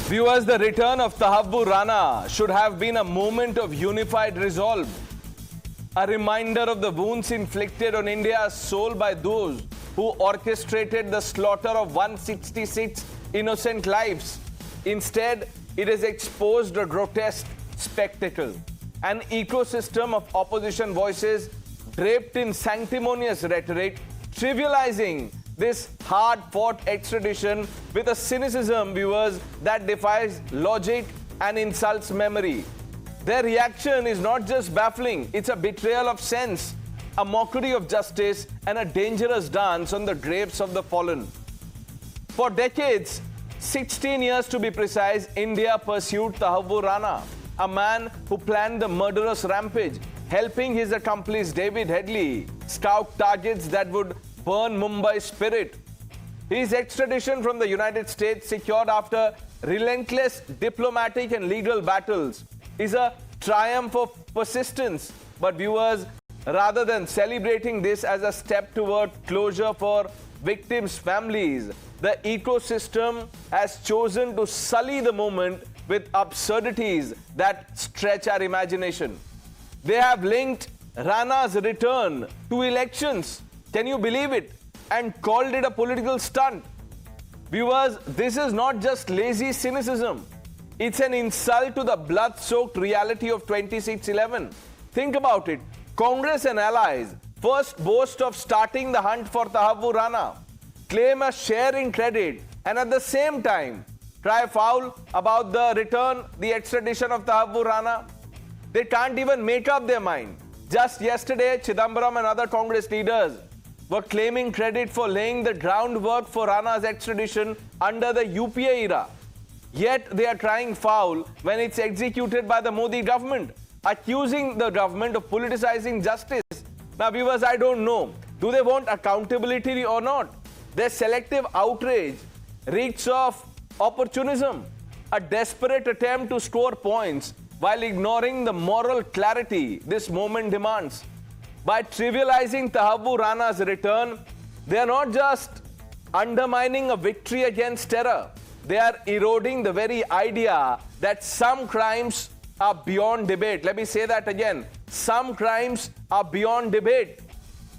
Viewers, the return of Tahabbu Rana should have been a moment of unified resolve, a reminder of the wounds inflicted on India's soul by those who orchestrated the slaughter of 166 innocent lives. Instead, it has exposed a grotesque spectacle, an ecosystem of opposition voices draped in sanctimonious rhetoric, trivializing this hard-fought extradition with a cynicism, viewers, that defies logic and insults memory. Their reaction is not just baffling, it's a betrayal of sense, a mockery of justice, and a dangerous dance on the graves of the fallen. For decades, 16 years to be precise, India pursued Tahabbu Rana, a man who planned the murderous rampage, helping his accomplice David Headley scout targets that would burn Mumbai's spirit. His extradition from the United States, secured after relentless diplomatic and legal battles, is a triumph of persistence. But viewers, rather than celebrating this as a step toward closure for victims' families, the ecosystem has chosen to sully the moment with absurdities that stretch our imagination. They have linked Rana's return to elections. Can you believe it? And called it a political stunt. Viewers, this is not just lazy cynicism. It's an insult to the blood-soaked reality of 2611. Think about it. Congress and allies first boast of starting the hunt for Tahabbu Rana, claim a share in credit, and at the same time try foul about the extradition of Tahabbu Rana. They can't even make up their mind. Just yesterday, Chidambaram and other Congress leaders were claiming credit for laying the groundwork for Rana's extradition under the UPA era. Yet they are trying foul when it's executed by the Modi government, accusing the government of politicizing justice. Now, viewers, I don't know. Do they want accountability or not? Their selective outrage reeks of opportunism, a desperate attempt to score points while ignoring the moral clarity this moment demands. By trivializing Tahabbu Rana's return, they are not just undermining a victory against terror, they are eroding the very idea that some crimes are beyond debate. Let me say that again. Some crimes are beyond debate.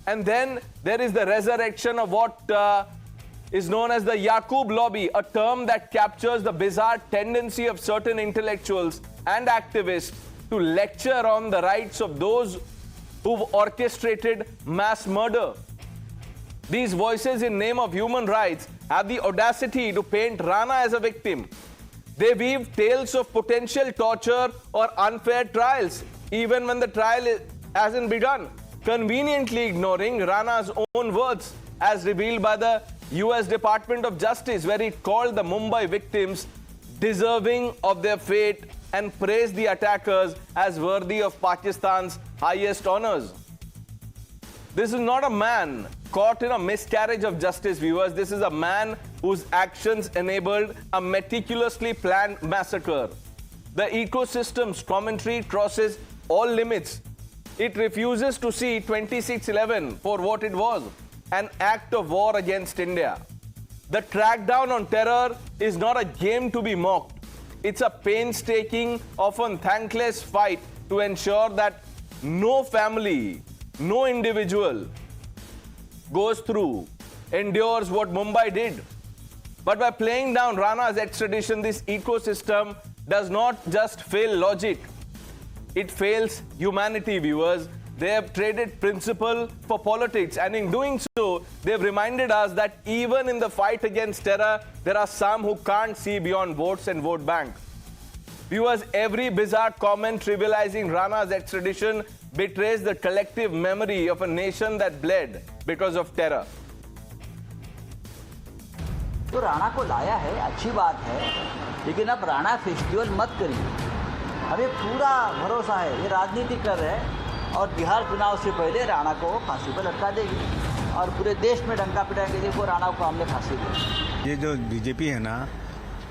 And then there is the resurrection of what is known as the Yaqub lobby, a term that captures the bizarre tendency of certain intellectuals and activists to lecture on the rights of those who've orchestrated mass murder. These voices in name of human rights have the audacity to paint Rana as a victim. They weave tales of potential torture or unfair trials, even when the trial hasn't begun, conveniently ignoring Rana's own words, as revealed by the US Department of Justice, where it called the Mumbai victims deserving of their fate and praised the attackers as worthy of Pakistan's highest honors. This is not a man caught in a miscarriage of justice, viewers. This is a man whose actions enabled a meticulously planned massacre. The ecosystem's commentary crosses all limits. It refuses to see 2611 for what it was, an act of war against India. The crackdown on terror is not a game to be mocked. It's a painstaking, often thankless fight to ensure that no family, no individual endures what Mumbai did. But by playing down Rana's extradition, this ecosystem does not just fail logic, it fails humanity, viewers. They have traded principle for politics, and in doing so, they've reminded us that even in the fight against terror, there are some who can't see beyond votes and vote bank. Viewers, every bizarre comment trivializing Rana's extradition betrays the collective memory of a nation that bled because of terror. तो राणा को लाया है, अच्छी बात है, लेकिन अब Rana festival मत करिए। हमें पूरा भरोसा है ये राजनीति कर रहे हैं और बिहार चुनाव से पहले राणा को फांसी पर लटका देगी और पूरे देश में डंका पिटाएंगे, देखो राणा को हमने फांसी दी। ये जो बीजेपी है ना,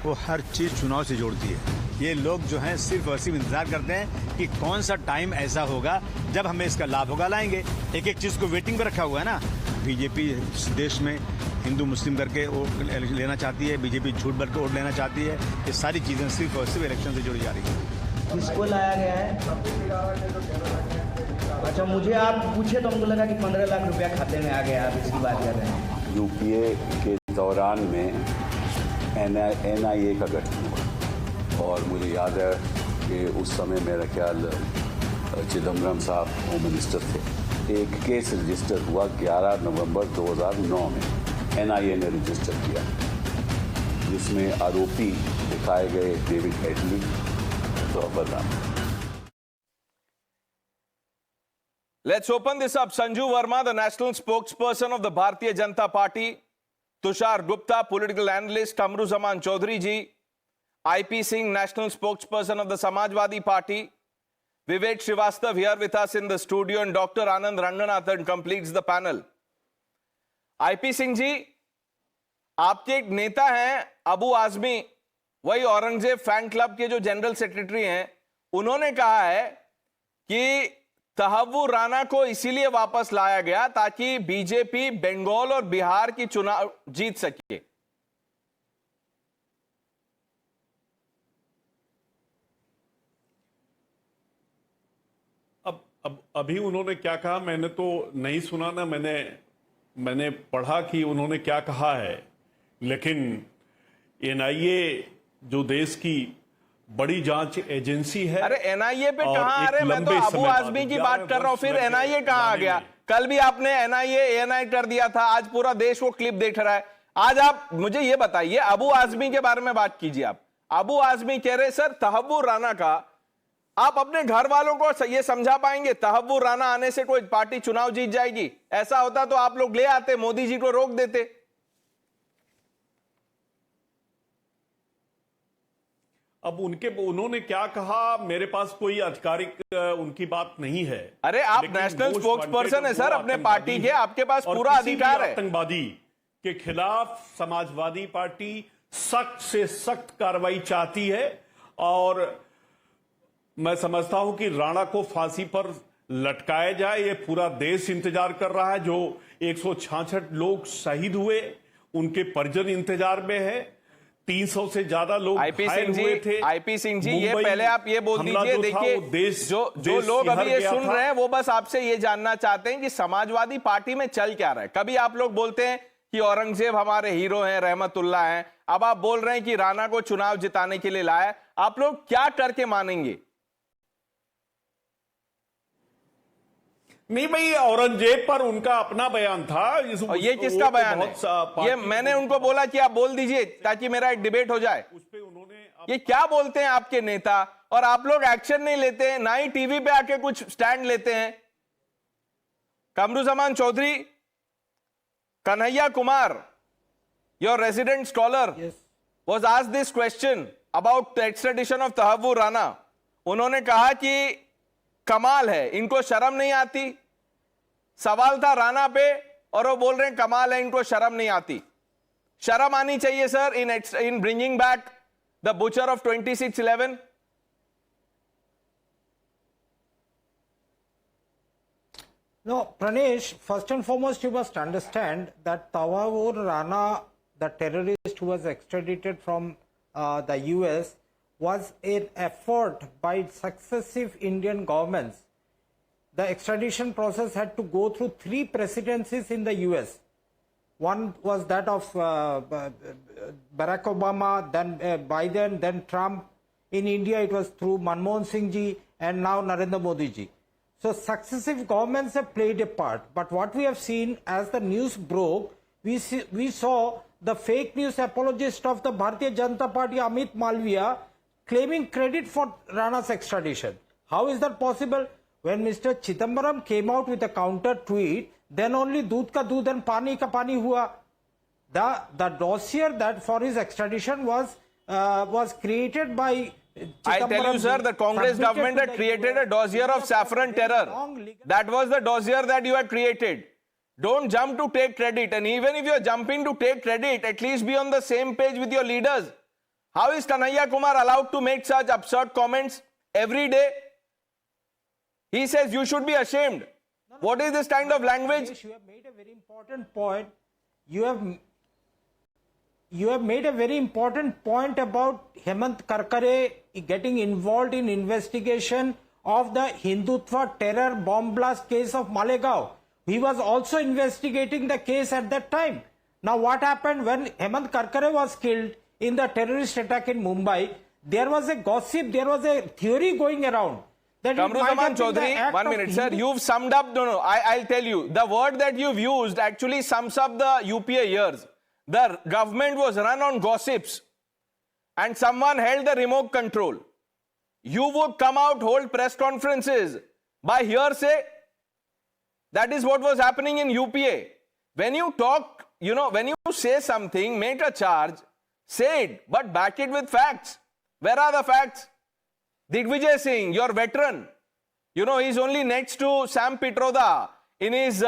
वो हर चीज़ चुनाव से जोड़ती है। ये लोग जो हैं सिर्फ और सिर्फ इंतजार करते हैं कि कौन सा टाइम ऐसा होगा जब हमें इसका लाभ होगा, लाएंगे। एक एक चीज़ को वेटिंग पर रखा हुआ है ना। बीजेपी इस देश में हिंदू मुस्लिम करके वोट लेना चाहती है, बीजेपी झूठ बोल के वोट लेना चाहती है। ये सारी चीज़ें सिर्फ और सिर्फ इलेक्शन से जुड़ी जा रही है। किसको लाया गया है? अच्छा, मुझे आप पूछे तो हमको लगा कि 15 लाख रुपया खाते में आ गया, आप इसकी बात कर रहे हैं। यूपीए के दौरान में एनआईए का गठन हुआ और मुझे याद है कि उस समय मेरा ख्याल चिदम्बरम साहब होम मिनिस्टर थे। एक केस रजिस्टर हुआ 11 नवंबर 2009 में एनआईए ने रजिस्टर किया, जिसमें आरोपी दिखाए गए डेविड हेडली तो बदनाम। Let's open this up. Sanju Verma, the national spokesperson of the Bharatiya Janata Party, Tushar Gupta, political analyst, Kamruzaman Chaudhary ji, IP Singh, national spokesperson of the Samajwadi Party, Vivek Srivastav here with us in the studio, and Dr. Anand Ranganathan completes the panel. IP Singh ji, आपके एक नेता हैं अबू आजमी, वही Aurangzeb fan club के जो general secretary हैं, उन्होंने कहा है कि तहव्वुर राणा को इसीलिए वापस लाया गया ताकि बीजेपी बंगाल और बिहार की चुनाव जीत सके। अब अभी उन्होंने क्या कहा मैंने तो नहीं सुना ना, मैंने पढ़ा कि उन्होंने क्या कहा है, लेकिन एनआईए जो देश की बड़ी जांच एजेंसी है। अरे एनआईए पे कहां आ रहे? मैं तो अबू आजमी की बात कर रहा हूं, फिर एनआईए कहां आ गया? कल भी आपने एनआईए कर दिया था, आज पूरा देश वो क्लिप देख रहा है। आज आप मुझे ये बताइए, अबू आजमी के बारे में बात कीजिए। आप अबू आजमी कह रहे सर तहव्वुर राणा का, आप अपने घर वालों को ये समझा पाएंगे तहव्वुर राणा आने से कोई पार्टी चुनाव जीत जाएगी? ऐसा होता तो आप लोग ले आते, मोदी जी को रोक देते। अब उन्होंने क्या कहा, मेरे पास कोई आधिकारिक उनकी बात नहीं है। अरे आप नेशनल स्पोक्सपर्सन है सर अपने पार्टी के, आपके पास पूरा अधिकार है। आतंकवादी के खिलाफ समाजवादी पार्टी सख्त से सख्त कार्रवाई चाहती है और मैं समझता हूं कि राणा को फांसी पर लटकाया जाए, ये पूरा देश इंतजार कर रहा है। जो 166 लोग शहीद हुए, उनके परिजन इंतजार में है। 300 से ज्यादा लोग घायल हुए थे। आईपी सिंह जी, ये पहले आप ये बोल दीजिए, देखिए जो लोग अभी ये सुन रहे हैं वो बस आपसे ये जानना चाहते हैं कि समाजवादी पार्टी में चल क्या रहा है। कभी आप लोग बोलते हैं कि औरंगजेब हमारे हीरो हैं, रहमतुल्लाह हैं, अब आप बोल रहे हैं कि राणा को चुनाव जिताने के लिए लाया। आप लोग क्या करके मानेंगे? नहीं भाई, औरंगजेब पर उनका अपना बयान था। और ये किसका बयान है? ये मैंने उनको बोला कि आप बोल दीजिए ताकि मेरा एक डिबेट हो जाए। उस पे उन्होंने ये क्या बोलते हैं आपके नेता, और आप लोग एक्शन नहीं लेते हैं, ना ही टीवी पे आके कुछ स्टैंड लेते हैं। Qamruzzaman Chaudhary, Kanhaiya Kumar, your resident scholar, was asked this question about the extradition of Tahawwur Rana. उन्होंने कहा कि कमाल है, इनको शर्म नहीं आती। सवाल था राणा पे और वो बोल रहे हैं कमाल है, इनको शर्म नहीं आती। शर्म आनी चाहिए sir in bringing back the butcher of 2611। No, Pranesh, first and foremost, you must understand that Tawavur Rana, the terrorist who was extradited from the US, was an effort by successive Indian governments. The extradition process had to go through 3 presidencies in the US. One was that of Barack Obama, then Biden, then Trump. In India, it was through Manmohan Singh ji and now Narendra Modi ji. So successive governments have played a part. But what we have seen as the news broke, we saw the fake news apologist of the Bharatiya Janata Party, Amit Malviya, claiming credit for Rana's extradition. How is that possible? When Mr. Chidambaram came out with a counter tweet, then only doodh ka doodh and pani ka pani hua. The dossier that for his extradition was created by Chidambaram. I tell you sir, the Congress government had created a dossier of saffron terror. That was the dossier that you had created. Don't jump to take credit, and even if you are jumping to take credit, at least be on the same page with your leaders. How is Kanhaiya Kumar allowed to make such absurd comments every day? He says you should be ashamed. What is this kind of language? You have made a very important point. You have you have made a very important point about Hemant Karkare getting involved in investigation of the Hindutva terror bomb blast case of Malegaon. He was also investigating the case at that time. Now what happened when Hemant Karkare was killed in the terrorist attack in Mumbai? There was a gossip, there was a theory going around. Kamruzaman Chaudhary, 1 minute, sir. You've summed up. No, I'll tell you. The word that you've used actually sums up the UPA years. The government was run on gossips and someone held the remote control. You would come out, hold press conferences by hearsay. That is what was happening in UPA. When you talk, when you say something, make a charge, say it, but back it with facts. Where are the facts? Digvijay Singh, your veteran, he's only next to Sam Pitroda in his,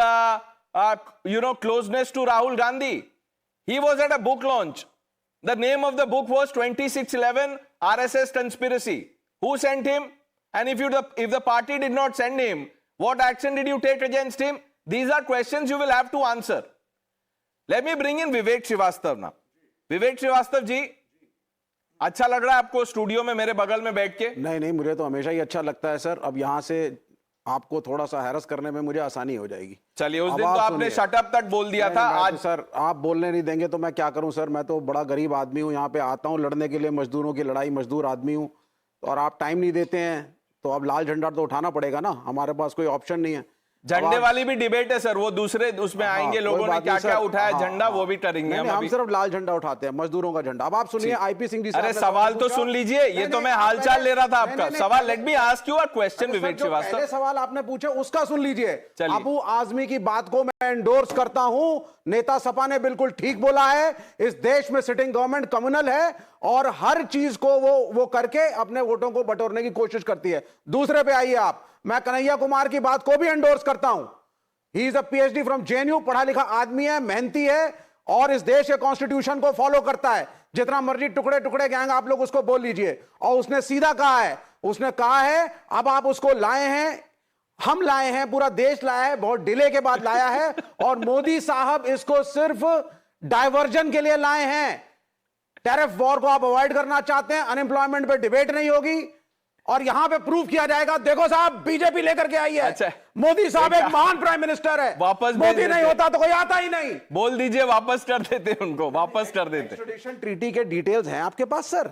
closeness to Rahul Gandhi. He was at a book launch. The name of the book was 2611 RSS Conspiracy. Who sent him? And if the party did not send him, what action did you take against him? These are questions you will have to answer. Let me bring in Vivek Srivastava now. Vivek Srivastava ji, अच्छा लग रहा है आपको studio में मेरे बगल में बैठ के? नहीं, मुझे तो हमेशा ही अच्छा लगता है सर। अब यहाँ से आपको थोड़ा सा हैरस करने में मुझे आसानी हो जाएगी। चलिए, उस दिन तो आपने शटअप तक बोल दिया था। आज तो सर आप बोलने नहीं देंगे तो मैं क्या करूं सर। मैं तो बड़ा गरीब आदमी हूं, यहाँ पे आता हूं लड़ने के लिए मजदूरों की लड़ाई, मजदूर आदमी हूं, और आप टाइम नहीं देते हैं तो अब लाल झंडा तो उठाना पड़ेगा ना, हमारे पास कोई ऑप्शन नहीं है। झंडे वाली भी डिबेट है सर, वो दूसरे उसमें आएंगे, लोगों ने क्या क्या उठाया झंडा वो भी करेंगे। हम सिर्फ लाल झंडा उठाते हैं, मजदूरों का झंडा। अब आप सुनिए आईपी सिंह जी। अरे सवाल तो सुन लीजिए, ये तो मैं हालचाल ले रहा था आपका सवाल। Let me ask you a question Vivek Srivastava. पहले सवाल आपने पूछे उसका सुन लीजिए। अबू आजमी की बात को मैं एंडोर्स करता हूं। नेता सपा ने बिल्कुल ठीक बोला है, इस देश में सिटिंग गवर्नमेंट कम्युनल है और हर चीज को वो करके अपने वोटों को बटोरने की कोशिश करती है। दूसरे पे आइए आप, मैं कन्हैया कुमार की बात को भी एंडोर्स करता हूं। He is a PhD from JNU, पढ़ा लिखा आदमी है, मेहनती है और इस देश के कॉन्स्टिट्यूशन को फॉलो करता है। जितना मर्जी टुकड़े टुकड़े गैंग आप लोग उसको बोल लीजिए, और उसने सीधा कहा है, उसने कहा है अब आप उसको लाए हैं, हम लाए हैं, पूरा देश लाया है, बहुत डिले के बाद लाया है, और मोदी साहब इसको सिर्फ डायवर्जन के लिए लाए हैं। टैरिफ वॉर को आप अवॉइड करना चाहते हैं, अनएम्प्लॉयमेंट पे डिबेट नहीं होगी और यहां पे प्रूफ किया जाएगा। देखो साहब बीजेपी लेकर के आई है। अच्छा, मोदी साहब एक महान प्राइम मिनिस्टर है, वापस मोदी नहीं होता तो कोई आता ही नहीं। बोल दीजिए वापस कर देते उनको, वापस कर देते। एक्स्ट्राडिशन ट्रीटी के डिटेल्स हैं आपके पास सर,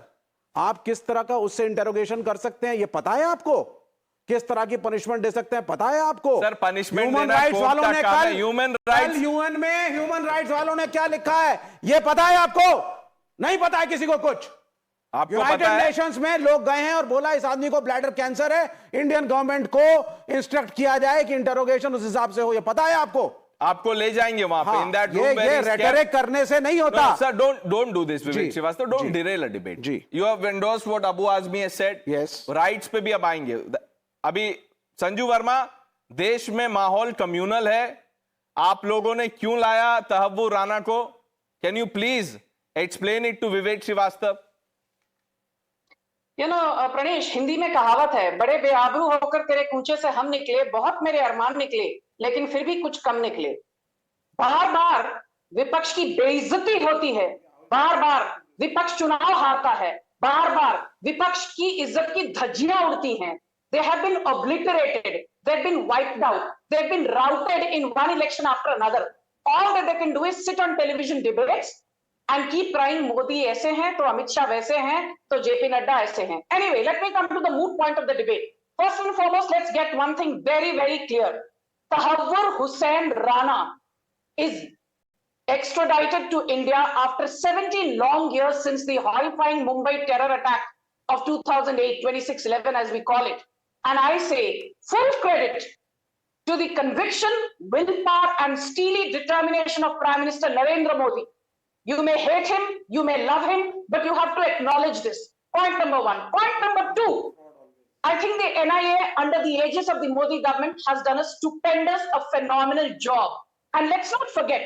आप किस तरह का उससे इंटेरोगेशन कर सकते हैं ये पता है आपको? किस तरह की पनिशमेंट दे सकते हैं पता है आपको? सर पनिशमेंट ह्यूमन राइट्स वालों ने कल ह्यूमन राइट्स वालों ने क्या लिखा है ये पता है आपको? नहीं पता है किसी को कुछ? यूनाइटेड नेशंस में लोग गए हैं और बोला इस आदमी को ब्लैडर कैंसर है, इंडियन गवर्नमेंट को इंस्ट्रक्ट किया जाए कि इंटरोगेशन उस हिसाब से हो। ये पता है आपको? आपको ले जाएंगे वहां पे इन दैट रूम। ये रेटरिक करने से नहीं होता। Sir don't do this Vivek Srivastava, don't derail a debate. जी, you have endorsed what Abu Azmi has said. Yes, rights पे भी अब आएंगे। अभी संजू वर्मा, देश में माहौल कम्युनल है, आप लोगों ने क्यों लाया तहव्वुर राणा को? Can you please explain it to Vivek Srivastava? Pranesh, Hindi में कहावत है, बड़े बेआबरू होकर तेरे कूचे से हम निकले, बहुत मेरे अरमान निकले लेकिन फिर भी कुछ कम निकले। बार बार विपक्ष की बेइज्जती होती है, बार बार विपक्ष चुनाव हारता है, बार बार विपक्ष की इज्जत की धज्जियां उड़ती हैं। They have been obliterated, they've been wiped out, they've been routed in one election after another. All that they can do is sit on television debates and keep crying Modi ऐसे हैं तो अमित शाह वैसे हैं तो जेपी नड्डा ऐसे हैं। Anyway, let me come to the moot point of the debate. First and foremost, let's get one thing very, very clear. Tahawwur Hussain Rana is extradited to India after 17 long years since the horrifying Mumbai terror attack of 2008, 2611 as we call it. And I say full credit to the conviction, willpower and steely determination of Prime Minister Narendra Modi. You may hate him, you may love him, but you have to acknowledge this. Point number one. Point number two, I think the NIA under the aegis of the Modi government has done a stupendous, a phenomenal job. And let's not forget,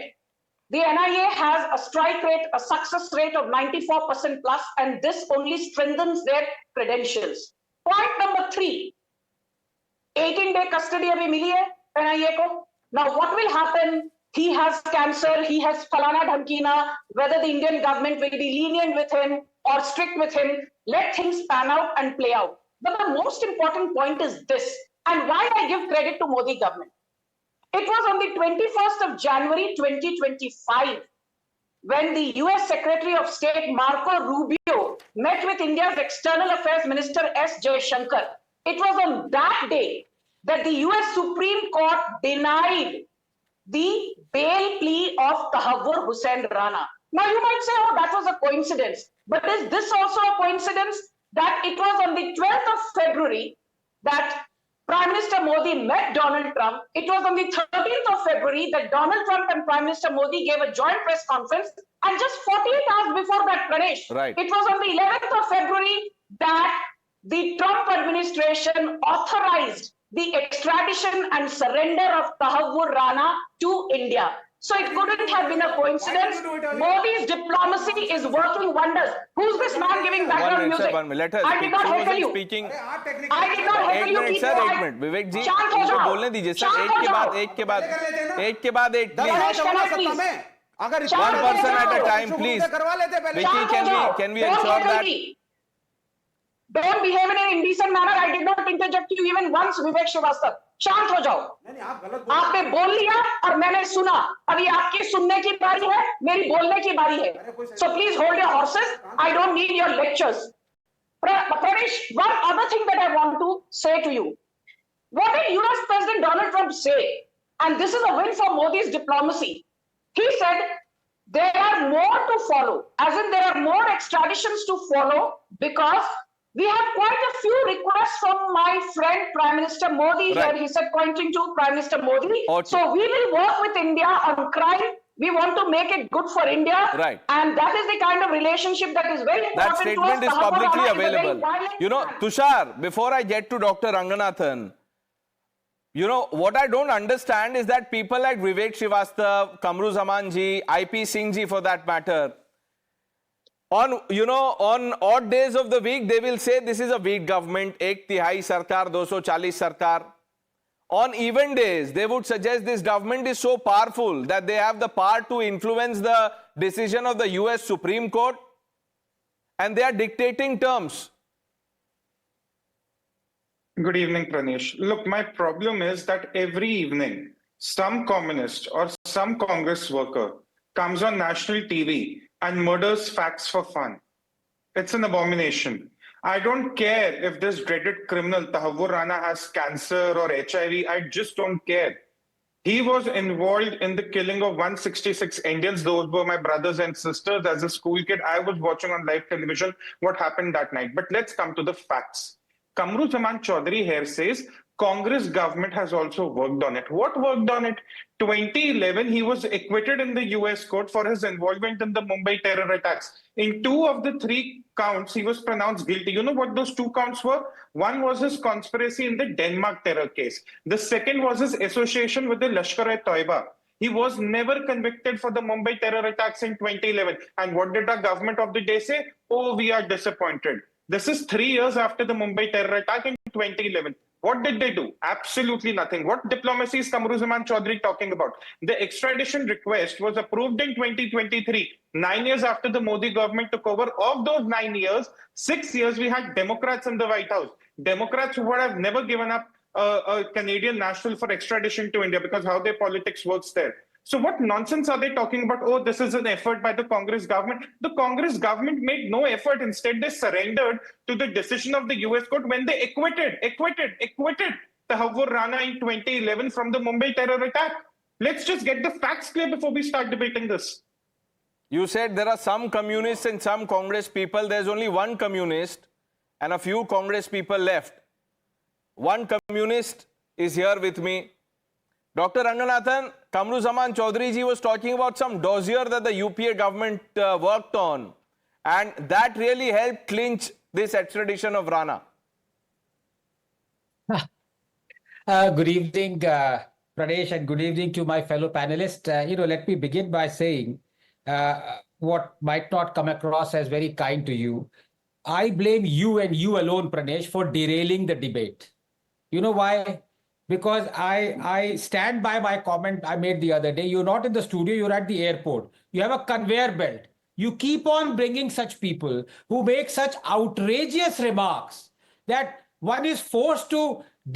the NIA has a strike rate, a success rate of 94% plus, and this only strengthens their credentials. Point number three, 18-day custody abhi mili hai NIA ko. Now what will happen he has cancer, he has falana dhamkina, whether the Indian government will be lenient with him or strict with him. Let things pan out and play out. But the most important point is this, and why I give credit to Modi government. It was on the 21st of January 2025 when the US Secretary of State Marco Rubio met with India's External Affairs Minister S. Jaishankar. It was on that day that the US Supreme Court denied the bail plea of Tahavvur Hussain Rana. Now you might say, oh, that was a coincidence. But is this also a coincidence that it was on the 12th of February that Prime Minister Modi met Donald Trump? It was on the 13th of February that Donald Trump and Prime Minister Modi gave a joint press conference. And just 48 hours before that, Pranesh, Right. it was on the 11th of February that the Trump administration authorized the extradition and surrender of Tahavvur Rana to India. So it couldn't have been a coincidence. Modi's diplomacy is working wonders. Who's this man giving background music? 1 minute, let her I speak. did not She heckle wasn't you. speaking. I did not heckle you. Keep sir quiet. एक minute विवेक जी शांत हो इनको जाओ। बोलने दीजिए sir शांत एक हो के जाओ। बाद एक के बाद एक के बाद एक Pranesh, please can I please? अगर शांत one हो person जाओ। at a time please करवा लेते पहले Vicky शांत हो जाओ। can we Don't ensure heckle that me. Don't behave in an indecent manner. I did not interject you even once, Vivek Srivastava. शांत हो जाओ। आपने बोल लिया और मैंने सुना। अभी आपकी सुनने की बारी है, मेरी बोलने की बारी है। So please hold your horses. I don't need your lectures. Pranesh, one other thing that I want to say to you. What did US President Donald Trump say? And this is a win for Modi's diplomacy. He said there are more to follow, as in there are more extraditions to follow, because we have quite a few requests from my friend Prime Minister Modi Right. here. He said, pointing to Prime Minister Modi. Okay. So we will work with India on crime. We want to make it good for India. Right. And that is the kind of relationship that is very important that to us. statement is Tahavvur publicly Rana is a very available violent you know man. Tushar before I get to Dr. Ranganathan you know what I don't understand is that people like Vivek Srivastava, Kamru Zaman ji, IP Singh ji for that matter on odd days of the week they will say this is a weak government, ek tihai sarkar, 240 sarkar. On even days, they would suggest this government is so powerful that they have the power to influence the decision of the US Supreme Court and they are dictating terms. Good evening, Pranesh. Look, my problem is that every evening, some communist or some Congress worker comes on national TV and murders facts for fun. It's an abomination. I don't care if this dreaded criminal Tahavvur Rana has cancer or HIV. I just don't care. He was involved in the killing of 166 Indians. Those were my brothers and sisters. As a school kid, I was watching on live television what happened that night. But let's come to the facts. Kamru Zaman Chaudhary here says Congress government has also worked on it. What worked on it? 2011, he was acquitted in the US court for his involvement in the Mumbai terror attacks. In 2 of the 3 counts, he was pronounced guilty. You know what those 2 counts were? One was his conspiracy in the Denmark terror case. The second was his association with the Lashkar-e-Toiba. He was never convicted for the Mumbai terror attacks in 2011. And what did the government of the day say? Oh, we are disappointed. This is 3 years after the Mumbai terror attack in 2011. What did they do? Absolutely nothing. What diplomacy is Kamru Zaman Chaudhary talking about? The extradition request was approved in 2023, 9 years after the Modi government took over. Of those 9 years, 6 years we had Democrats in the White House. Democrats who would have never given up a Canadian national for extradition to India because how their politics works there. So what nonsense are they talking about? Oh, this is an effort by the Congress government. The Congress government made no effort. Instead, they surrendered to the decision of the US court when they acquitted Tahavvur Rana in 2011 from the Mumbai terror attack. Let's just get the facts clear before we start debating this. You said there are some communists and some Congress people. There's only one communist and a few Congress people left. One communist is here with me. Dr. Ranganathan, Kamru Zaman Chaudhary ji was talking about some dossier that the UPA government worked on, and that really helped clinch this extradition of Rana. Good evening, Pranesh, and good evening to my fellow panelists. Let me begin by saying what might not come across as very kind to you. I blame you and you alone, Pranesh, for derailing the debate. You know why? because I stand by my comment I made the other day. You're not in the studio, you're at the airport. You have a conveyor belt. You keep on bringing such people who make such outrageous remarks that one is forced to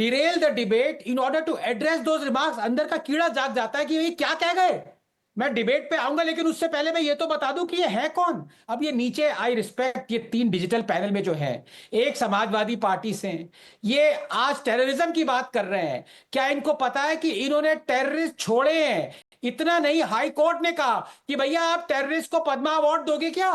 derail the debate in order to address those remarks. अंदर का कीड़ा जाग जाता है कि ये क्या कह गए. मैं डिबेट पे आऊंगा, लेकिन उससे पहले मैं ये तो बता दूं कि ये है कौन. अब ये नीचे आई रिस्पेक्ट ये 3 डिजिटल पैनल में जो है, एक समाजवादी पार्टी से, ये आज टेररिज्म की बात कर रहे हैं. क्या इनको पता है कि इन्होंने टेररिस्ट छोड़े हैं? इतना नहीं, हाई कोर्ट ने कहा कि भैया आप टेररिस्ट को पद्मा अवार्ड दोगे क्या?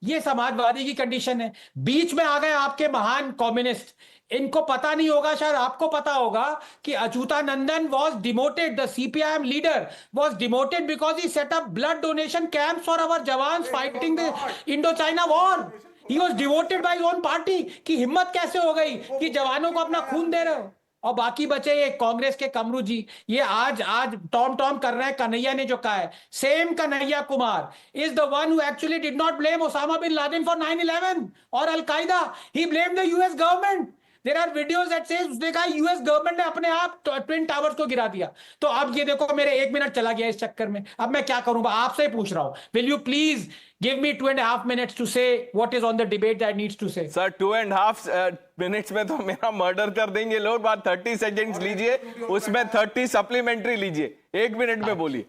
ये समाजवादी की कंडीशन है. बीच में आ गए आपके महान कम्युनिस्ट. इनको पता नहीं होगा, शायद आपको पता होगा कि Achuthanandan was demoted, the CPIM leader was demoted because he set up blood donation camps for our jawans fighting the Indochina war. He was demoted by his own party. कि हिम्मत कैसे हो गई कि जवानों को अपना खून दे रहे हो. और बाकी बचे ये कांग्रेस के कमरू जी, ये आज टॉम कर रहे हैं. कन्हैया ने जो कहा है, same Kanhaiya Kumar is the one who actually did not blame Osama bin Laden for 9/11 और Al-Qaeda. He blamed the US government. There are videos that says उसने कहा यूएस गवर्नमेंट ने अपने आप ट्विन टावर्स को गिरा दिया. तो अब ये देखो मेरे 1 मिनट चला गया इस चक्कर में. अब मैं क्या करूंगा, आपसे ही पूछ रहा हूं. Will you please give me 2.5 minutes to say what is on the debate that needs to say? Sir 2.5 minutes में तो मेरा मर्डर कर देंगे लोग. बात 30 सेकेंड्स लीजिए, उसमें 30 सप्लीमेंट्री लीजिए. 1 मिनट में बोलिए.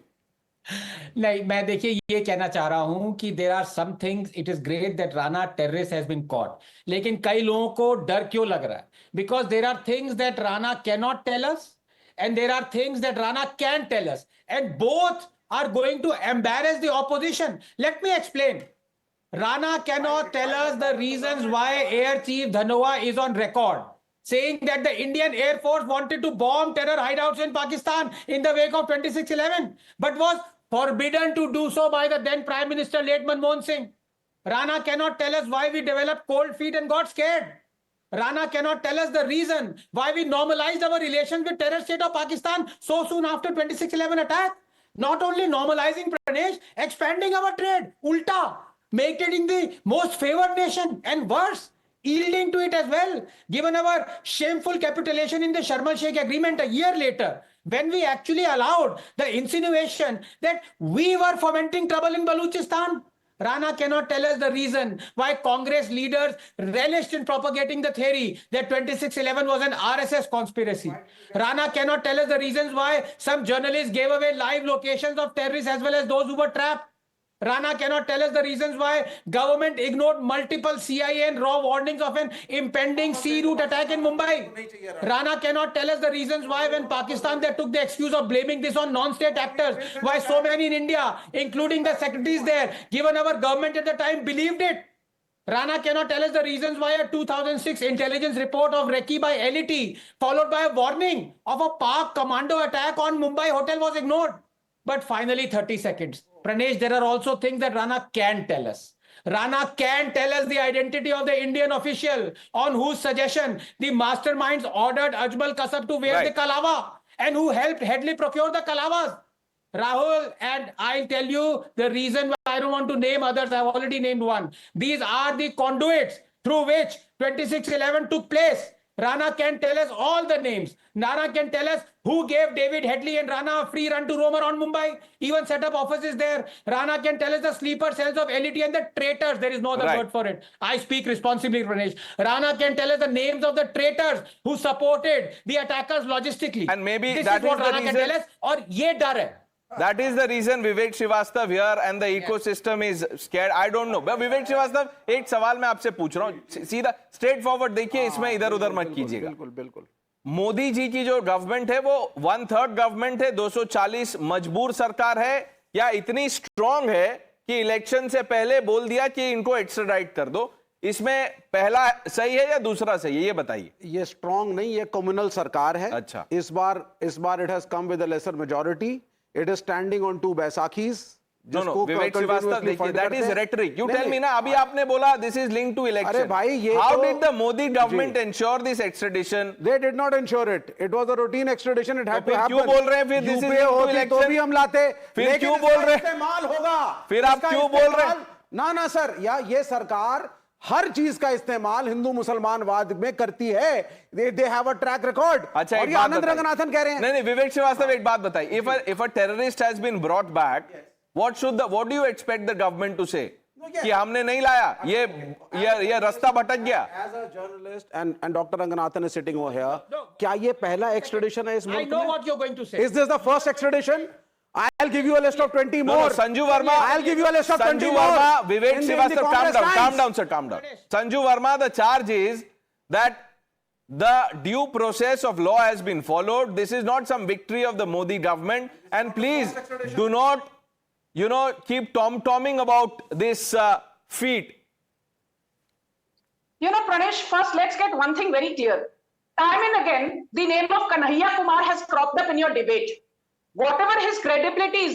नहीं, मैं देखिए ये कहना चाह रहा हूं कि there are some things. It is great that Rana terrorist has been caught, लेकिन कई लोगों को डर क्यों लग रहा है? Because there are things that Rana can not tell us and there are things that Rana can tell us, and both are going to embarrass the opposition. Let me explain. Rana cannot tell us the reasons why Air Chief Dhanoa is on record saying that the Indian Air Force wanted to bomb terror hideouts in Pakistan in the wake of 26/11, but was forbidden to do so by the then Prime Minister late Manmohan Singh. Rana cannot tell us why we developed cold feet and got scared. Rana cannot tell us the reason why we normalized our relations with terror state of Pakistan so soon after 26/11 attack. Not only normalizing, Pranesh, expanding our trade, ulta, make it in the most favored nation, and worse, yielding to it as well, given our shameful capitulation in the Sharm el-Sheikh agreement a year later, when we actually allowed the insinuation that we were fomenting trouble in Baluchistan. Rana cannot tell us the reason why Congress leaders relished in propagating the theory that 26/11 was an RSS conspiracy. Rana cannot tell us the reasons why some journalists gave away live locations of terrorists as well as those who were trapped. Rana cannot tell us the reasons why government ignored multiple CIA and raw warnings of an impending sea route attack in Mumbai. Rana cannot tell us the reasons why when Pakistan they took the excuse of blaming this on non-state actors, why so many in India, including the secretaries there, given our government at the time believed it. Rana cannot tell us the reasons why a 2006 intelligence report of Recce by LET, followed by a warning of a Pak commando attack on Mumbai hotel, was ignored. But finally, 30 seconds. Pranesh, there are also things that Rana can tell us. Rana can tell us the identity of the Indian official on whose suggestion the masterminds ordered Ajmal Kasab to wear the kalava and who helped Headley procure the kalavas. Rahul, and I'll tell you the reason why I don't want to name others. I've already named one. These are the conduits through which 26/11 took place. Rana can tell us all the names. Rana can tell us who gave David Headley and Rana a free run to roam around Mumbai, even set up offices there. Rana can tell us the sleeper cells of LET and the traitors. There is no other word for it. I speak responsibly, Pranesh. Rana can tell us the names of the traitors who supported the attackers logistically. And maybe this that is what is the Rana reason. can tell us. और ये डर है. That is the reason Vivek Srivastava here and the ecosystem is scared. I don't know. But Vivek Srivastava, एक सवाल मैं आपसे पूछ रहा हूँ, सीधा स्ट्रेट फॉरवर्ड देखिए, इसमें इधर उधर मत कीजिएगा. बिल्कुल बिल्कुल. मोदी जी की जो गवर्नमेंट है वो 1/3 गवर्नमेंट है, 240 मजबूर सरकार है, या इतनी स्ट्रांग है कि इलेक्शन से पहले बोल दिया कि इनको एक्स्ट्राडाइट कर दो? इसमें पहला सही है या दूसरा सही है, ये बताइए. ये स्ट्रांग नहीं, ये कम्युनल सरकार है. अच्छा. इस बार it has come with a lesser majority. It is standing on 2 Baisakis. No, Vivek Srivastava, देखिए, that is rhetoric. You tell me ना, अभी आपने बोला this is linked to election. अरे भाई, ये How तो, did the Modi government ensure this extradition? They did not ensure it. It was a routine extradition. It had to happen. क्यों बोल रहे हैं फिर this is linked to election? तो भी हम लाते. फिर क्यों बोल रहे हैं? इस्तेमाल होगा. फिर आप क्यों बोल रहे हैं? ना सर, या ये सरकार हर चीज का इस्तेमाल हिंदू मुसलमानवाद में करती है. They have a track record. अच्छा, और एक ये बात आनंद बताइए. रंगनाथन कह रहे हैं. नहीं विवेक श्रीवास्तव, एक बात बताइए. If a terrorist has been brought back, what do you expect the government to say? कि हमने नहीं लाया, ये रास्ता भटक गया. As a journalist and Dr. Ranganathan is sitting over here. क्या ये पहला extradition है इस I मुल्क know में? what you're going to say. Is this the first extradition? I'll give you a list of 20 more. No, Sanju Verma. I'll give you a list of 20 Sanju more. Verma, Vivek In the Srivastava, calm Congress down, times. calm down, sir, calm down. Sanju Verma, the charge is that the due process of law has been followed. This is not some victory of the Modi government. And please do not, keep tom-tomming about this feat. Pranesh, first let's get one thing very clear. Time and again, the name of Kanhaiya Kumar has cropped up in your debate. Whatever his credibility is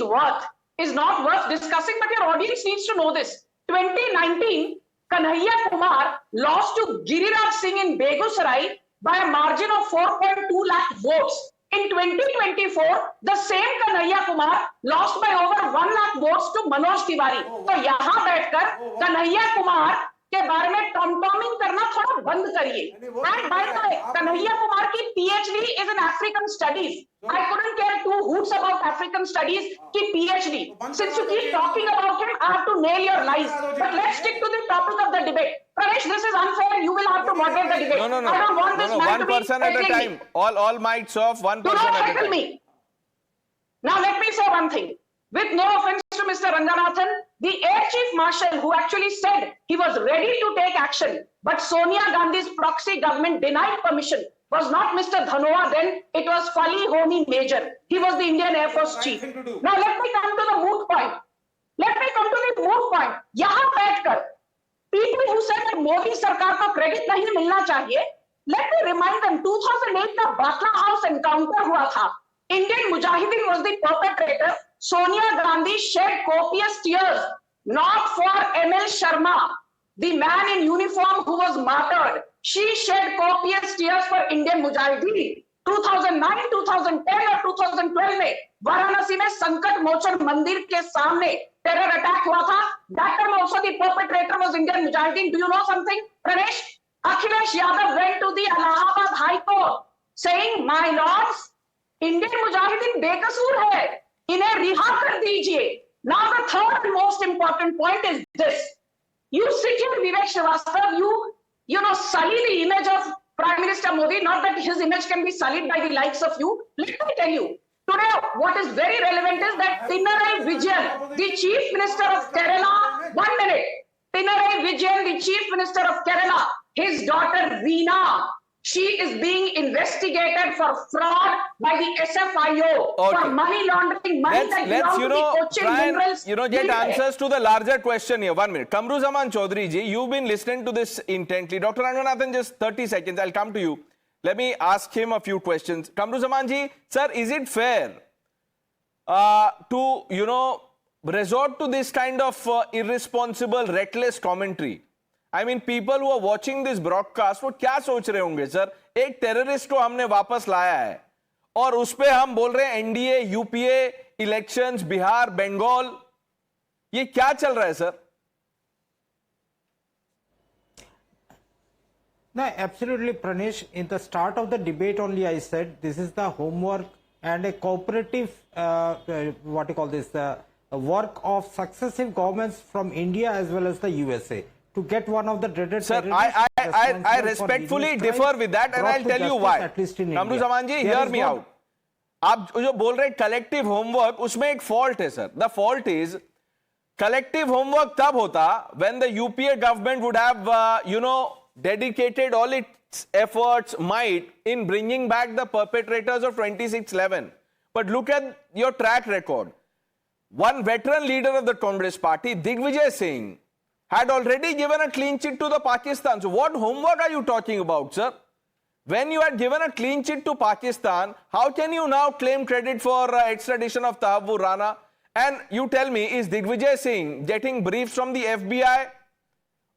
not worth discussing, but your audience needs to know this. 2019, Kanhaiya Kumar lost to Giriraj Singh in Begusarai by a margin of 4.2 lakh votes. In 2024, the same Kanhaiya Kumar lost by over 1 lakh votes to Manoj Tiwari. तो यहाँ बैठकर कन्हैया कुमार के बारे में टॉम-टॉमिंग करना थोड़ा बंद करिए. And by the way, Kanhaiya Kumar की PhD is in African Studies. I couldn't care two hoots about African Studies की PhD. Since you keep talking about him, I have to nail your lies. But let's stick to the topic of the debate. Pranesh, this is unfair. You will have to moderate the debate. No. I don't want this man One to be person at a heckling time. me. All mics off, one Do person not at a heckle time. me. Now let me say one thing. With no offense to Mr. Ranganathan, the Air Chief Marshal who actually said he was ready to take action, but Sonia Gandhi's proxy government denied permission, was not Mr. Dhanoa then, it was Fali Homi Major. He was the Indian Air Force Chief. Now let me come to the moot point. यहाँ बैठकर people who said that Modi सरकार को credit नहीं मिलना चाहिए, let me remind them 2008 का बाटला house encounter हुआ था. Indian Mujahideen was the perpetrator. Sonia Gandhi shed copious tears, not for ML Sharma, the man in uniform who was martyred. She shed copious tears for Indian Mujahideen. 2009, 2010 और 2012 में वाराणसी में संकट मोचन मंदिर के सामने टेरर अटैक हुआ था. That time also the perpetrator was Indian Mujahideen. Do you know something, Pranesh? Akhilesh Yadav went to the Allahabad High Court saying, my lords, Indian Mujahideen बेकसूर है, इन्हें रिहा कर दीजिए. Now the third most important point is this. You sit here, Vivek Srivastava, you sully the image of Prime Minister Modi, not that his image can be sullied by the likes of you. Let me tell you, today what is very relevant is that Pinarayi Vijayan, the Chief Minister of Kerala, 1 minute, Pinarayi Vijayan, the Chief Minister of Kerala, his daughter Veena, she is being investigated for fraud by the SFIO for money laundering, money that belongs to the Cochin Minerals. Get answers to the larger question here. 1 minute. Kamruzaman Chaudhary ji, you've been listening to this intently. Dr. Ranganathan, just 30 seconds. I'll come to you. Let me ask him a few questions. Kamruzaman ji, sir, is it fair to, resort to this kind of irresponsible, reckless commentary? I mean, people who are watching this broadcast, वो क्या सोच रहे होंगे sir? एक terrorist को हमने वापस लाया है और उस पे हम बोल रहे हैं NDA, UPA, elections, Bihar, Bengal, ये क्या चल रहा है sir? No, absolutely, Pranesh. In the start of the debate only, I said this is the homework and a cooperative, work of successive governments from India as well as the USA. To get one of the dreaded Sir, I respectfully differ with that, and I'll tell you why. Kamruzaman ji, hear me out. आप जो बोल रहे collective homework, उसमें एक fault है sir. The fault is collective homework तब होता when the UPA government would have, dedicated all its efforts, might in bringing back the perpetrators of 2611. But look at your track record. One veteran leader of the Congress party, Digvijay Singh, had already given a clean chit to the Pakistan. So what homework are you talking about, sir? When you had given a clean chit to Pakistan, how can you now claim credit for extradition of Tahabur Rana? And you tell me, is Digvijay Singh getting briefs from the FBI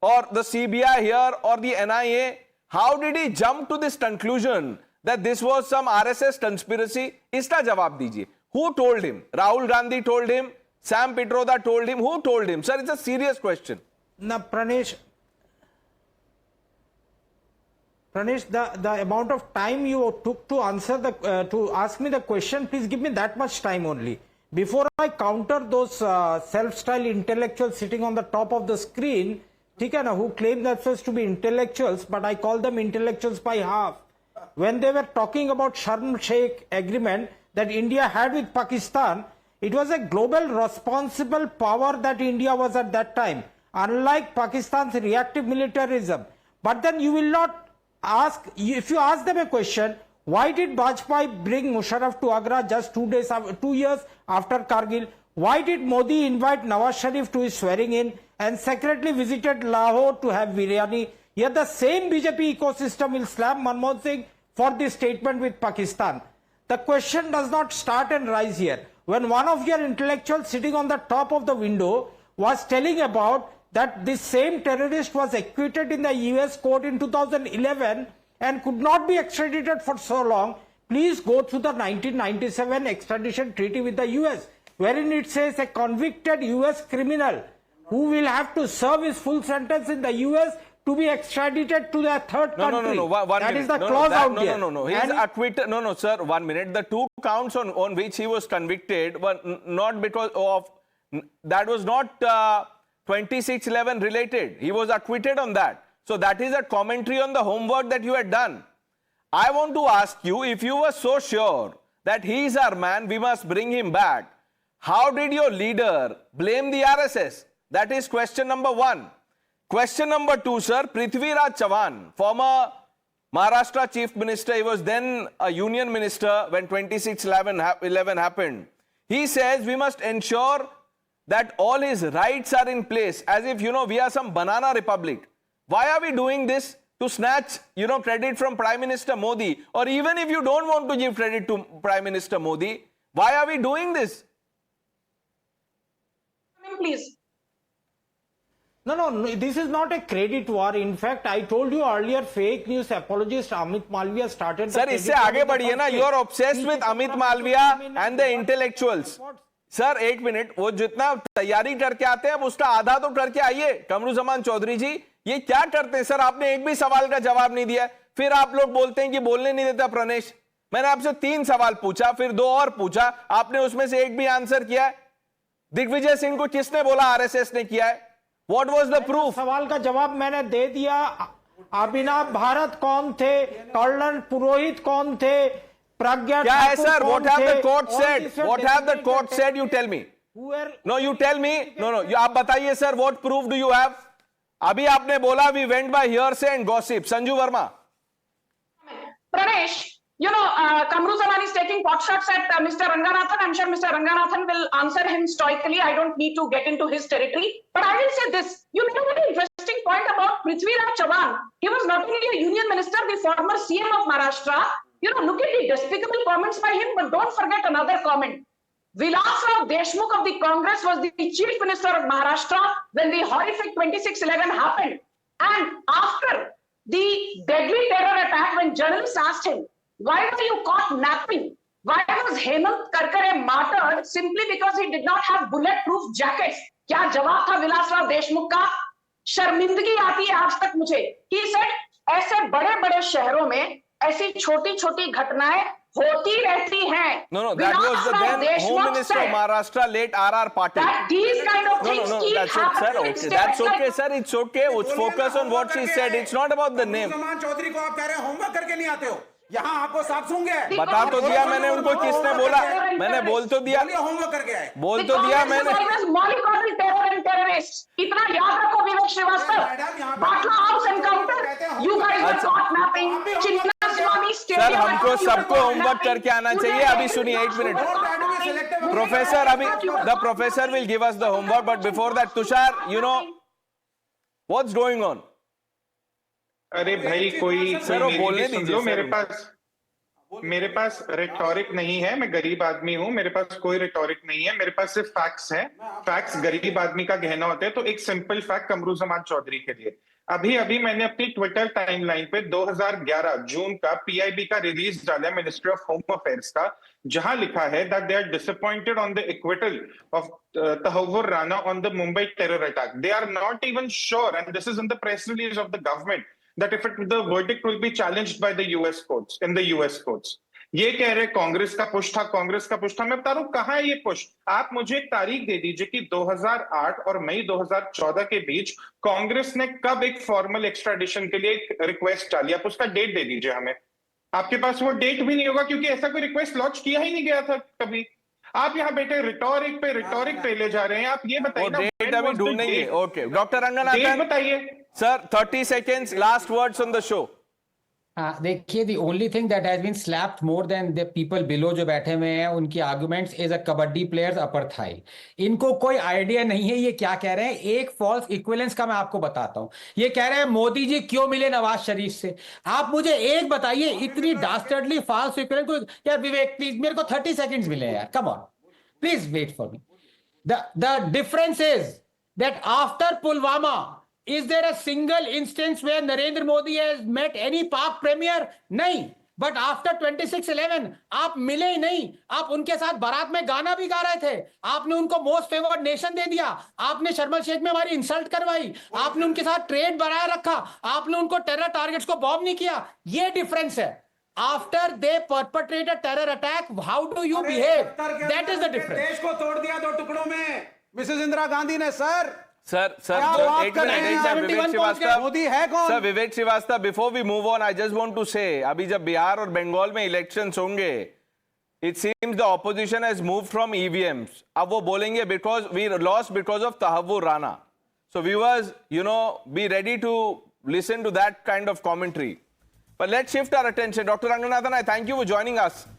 or the CBI here or the NIA? How did he jump to this conclusion that this was some RSS conspiracy? Iska jawab dijiye. Who told him? Rahul Gandhi told him? Sam Pitroda told him? Who told him? Sir, it's a serious question. Now, Pranesh, Pranesh, the amount of time you took to answer to ask me the question, please give me that much time only. Before I counter those self-styled intellectuals sitting on the top of the screen, ठीक है ना, who claim themselves to be intellectuals, but I call them intellectuals by half. When they were talking about Sharm Sheikh agreement that India had with Pakistan, it was a global responsible power that India was at that time, unlike Pakistan's reactive militarism. But then you will not ask, if you ask them a question, why did Vajpayee bring Musharraf to Agra just 2 years after Kargil? Why did Modi invite Nawaz Sharif to his swearing in and secretly visited Lahore to have biryani? Yet the same BJP ecosystem will slam Manmohan Singh for this statement with Pakistan. The question does not start and rise here. When one of your intellectuals sitting on the top of the window was telling about that this same terrorist was acquitted in the US court in 2011 and could not be extradited for so long, please go through the 1997 extradition treaty with the US, wherein it says a convicted US criminal who will have to serve his full sentence in the US to be extradited to the third country. No. One that minute. is the clause out there. No. He's acquitted. No, sir. 1 minute. The 2 counts on which he was convicted were not because of that was not 2611 related. He was acquitted on that. So that is a commentary on the homework that you had done. I want to ask you, if you were so sure that he is our man, we must bring him back. How did your leader blame the RSS? That is question number 1. Question number 2, sir. Prithviraj Chavan, former Maharashtra Chief Minister, he was then a union minister when 2611 happened. He says we must ensure that all his rights are in place, as if, we are some banana republic. Why are we doing this? To snatch, credit from Prime Minister Modi? Or even if you don't want to give credit to Prime Minister Modi, why are we doing this? Please. No, this is not a credit war. In fact, I told you earlier, fake news apologist Amit Malviya started. Sir, इससे आगे बढ़िए ना. You are obsessed with Amit Malviya and the intellectuals. Sir 1 minute, वो जितना तैयारी करके आते हैं उसका आधा तो करके आइए. कमरुज़मान चौधरी जी, ये क्या करते हैं सर? आपने एक भी सवाल का जवाब नहीं दिया. फिर आप लोग बोलते हैं कि बोलने नहीं देता प्रणेश. मैंने आपसे 3 सवाल पूछा, फिर 2 और पूछा, आपने उसमें से एक भी आंसर किया है. दिग्विजय सिंह को किसने बोला आरएसएस ने किया है? What was the proof? सवाल का जवाब मैंने दे दिया. अभिनव भारत कौन थे? कर्नल पुरोहित कौन थे? प्रज्ञा क्या है ठाकुर सर? कौन What have थे? the court All said? these were What have the court designated said? You tell me. No, you tell me. No. आप बताइए sir. What proof do you have? अभी आपने बोला we went by hearsay and gossip. Sanju Verma. Pranesh, Kamruzaman is taking pot shots at Mr. Ranganathan. I'm sure Mr. Ranganathan will answer him stoically. I don't need to get into his territory. But I will say this. You made a very interesting point about Prithviraj Chavan. He was not only a union minister, the former CM of Maharashtra. Look at the despicable comments by him, but don't forget another comment. Vilas Rao Deshmukh of the Congress was the chief minister of Maharashtra when the horrific 2611 happened. And after the deadly terror attack, when journalists asked him, why were you caught napping? Why was Hemant Karkare martyred simply because he did not have bulletproof jackets? क्या जवाब था विलास राव देशमुख का? शर्मिंदगी आती है आज तक मुझे. He said, ऐसे बड़े-बड़े शहरों में ऐसी छोटी-छोटी घटनाएं होती रहती हैं. No, that was the then Home Minister of Maharashtra, late R.R. Patil. That these kind of things keep that's happening. okay, sir. Okay, that's okay, sir. It's okay. Let's focus on what she said. It's not about the name. कमरुज़मान Chaudhary को आप कह रहे हैं homework करके नहीं आते हो. यहाँ आपको साफ सूंघ गया. बता तो दिया मैंने उनको किसने बोला. मैंने बोल तो दिया. होमवर्क करके आए. बोल तो दिया मैंने. इतना याद रखो Vivek Srivastava. Batla house encounter. You guys were caught napping. Chinnaswamy sir हमको सबको होमवर्क करके आना चाहिए. अभी सुनिए 1 मिनट. प्रोफेसर अभी the professor will give us the homework, but before that Tushar, what's going on? अरे भाई कोई बोलने दीजिए. मेरे पास रिटोरिक नहीं है. मैं गरीब आदमी हूं. मेरे पास कोई रिटोरिक नहीं है. मेरे पास सिर्फ फैक्ट्स हैं. फैक्ट्स गरीब आदमी का गहना होते हैं. तो एक सिंपल फैक्ट कमरुज़मान चौधरी के लिए. अभी मैंने अपनी ट्विटर टाइमलाइन पे 2011 जून का पीआईबी का रिलीज डाला मिनिस्ट्री ऑफ होम अफेयर्स का, जहां लिखा है that they are disappointed on the acquittal of Tahawwur Rana on the Mumbai terror attack. They are not even sure, and this is in the press release of the government, that if the verdict will be challenged by the US courts, in the US courts. ये कह रहे कांग्रेस का push था, कांग्रेस का push था। मैं बता रहा हूं कहां है ये पुश। आप मुझे एक तारीख दे दीजिए कि 2008 और मई 2014 के बीच कांग्रेस ने कब एक फॉर्मल एक्स्ट्राडिशन के लिए एक रिक्वेस्ट डाली। आप उसका डेट दे दीजिए हमें। आपके पास वो डेट भी नहीं होगा क्योंकि ऐसा कोई रिक्वेस्ट लॉन्च किया ही नहीं गया था कभी। आप यहाँ बेटे रिटोरिक पे ले जा रहे हैं। आप ये बताइए ना, डेट अभी ढूंढेंगे। ओके डॉक्टर डेट रंगनाथन, बताइए sir 30 seconds, last words on the show. देखिए, the only thing that has been slapped more than the people below जो बैठे हुए हैं उनकी arguments is a kabaddi players upper thigh। इनको कोई आइडिया नहीं है ये क्या कह रहे हैं। एक फॉल्स इक्विवेलेंस का मैं आपको बताता हूं। ये कह रहे हैं मोदी जी क्यों मिले नवाज शरीफ से। आप मुझे एक बताइए, इतनी डास्टर्डली फॉल्स इक्विवेलेंस को। यार विवेक प्लीज, मेरे को 30 seconds मिले यार, come on please wait for me. The difference is that after Pulwama, is there a single instance where Narendra Modi has met any Pak premier? नहीं। बट आफ्टर 26/11 आप मिले ही नहीं। आप उनके साथ बारात में गाना भी गा रहे थे। आपने उनको मोस्ट फेवर्ड नेशन दे दिया। आपने शर्म शेख में हमारी इंसल्ट करवाई। आपने उनके साथ ट्रेड बनाए रखा। आपने उनको टेरर टारगेट्स को बॉम्ब नहीं किया। ये डिफरेंस है। After they perpetrate a terror attack, how do you behave? That is the difference. देश को तोड़ दिया 2 टुकड़ों में मिसेस इंदिरा गांधी ने। सर मोदी है कौन? Sir Vivek Srivastava, before we move on, I just want to say, अभी जब बिहार और बंगाल में इलेक्शंस होंगे, it seems the opposition has moved from EVMs. अब वो बोलेंगे because we lost because of Tahawwur Rana. So viewers, you know, be ready to listen to that kind of commentary. But let's shift our attention. Dr. Ranganathan, I thank you for joining us.